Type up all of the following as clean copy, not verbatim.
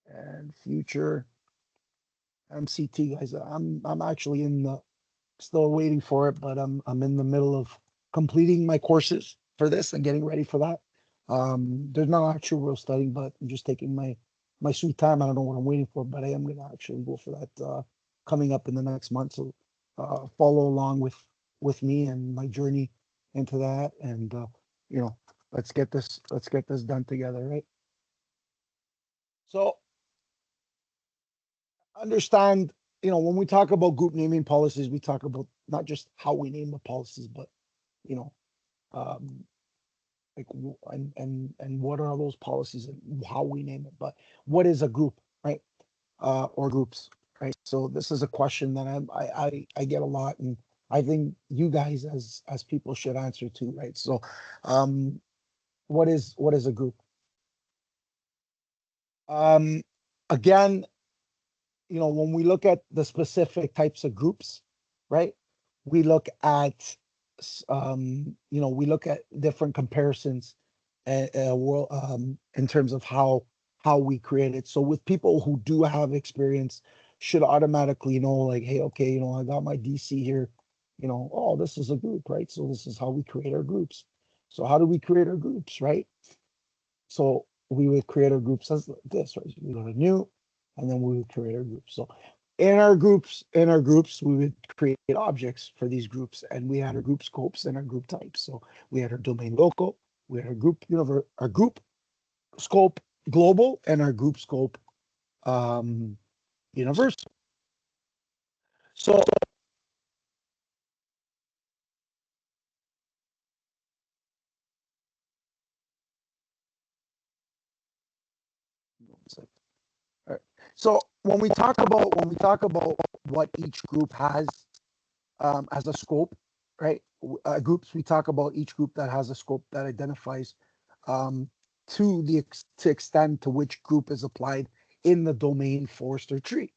and future MCT, guys. I'm actually in the still waiting for it, but I'm in the middle of completing my courses for this and getting ready for that. There's no actual real studying, but I'm just taking my sweet time. I don't know what I'm waiting for, but I am gonna actually go for that coming up in the next month. So follow along with me and my journey into that, and you know, let's get this done together, right? So understand, when we talk about group naming policies, we talk about not just how we name the policies, but you know, um, like and what are those policies and how we name it. But what is a group, right? Or groups, right? So this is a question that I get a lot, and I think you guys as people should answer too, right? So, um, what is a group? Um, Again, when we look at the specific types of groups, right? We look at, we look at different comparisons, in terms of how we create it. So with people who do have experience, should automatically know, like, hey, okay, I got my DC here. Oh, this is a group, right? So this is how we create our groups. So how do we create our groups, right? So we would create our groups as this, right? So we go to new, and then we would create our groups. So in our groups, we would create objects for these groups, and we had our group scopes and our group types. So we had our domain local, we had our group scope global, and our group scope um, universal. So all right. So when we talk about what each group has as a scope, right? Groups, we talk about each group that has a scope that identifies um, to extend to which group is applied in the domain Forester tree.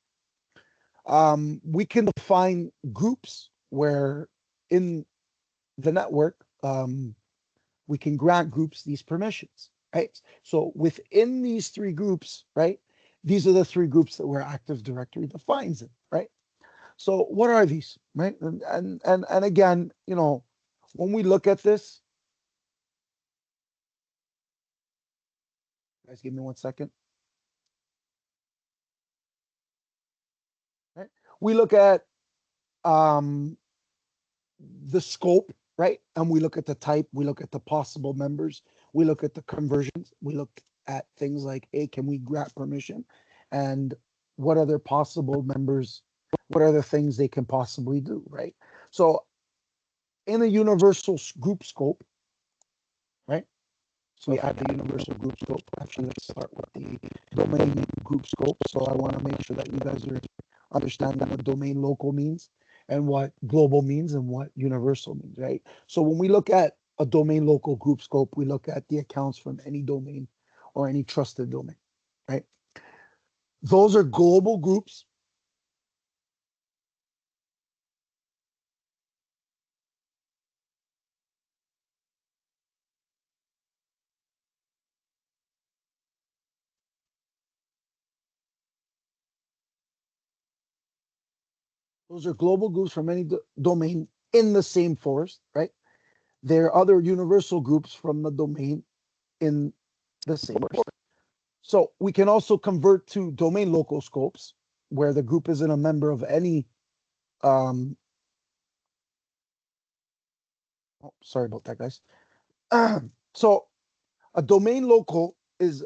We can define groups where in the network we can grant groups these permissions, right? So within these three groups, right? These are the three groups that where Active Directory defines it, right? So what are these, right? And again, when we look at this, guys, give me 1 second. Right? We look at um, the scope, right? And we look at the type. We look at the possible members. We look at the conversions. We look at things like, hey, can we grant permission? And what other possible members? What are the things they can possibly do, right? So in a universal group scope, right? So we add the universal group scope. Actually, let's start with the domain group scope. So I want to make sure that you guys are understanding what domain local means and what global means and what universal means, right? So when we look at a domain local group scope, we look at the accounts from any domain or any trusted domain, right? Those are global groups. Those are global groups from any domain in the same forest, right? There are other universal groups from the domain in the same forest. So we can also convert to domain local scopes where the group isn't a member of any. Oh, sorry about that, guys. So a domain local is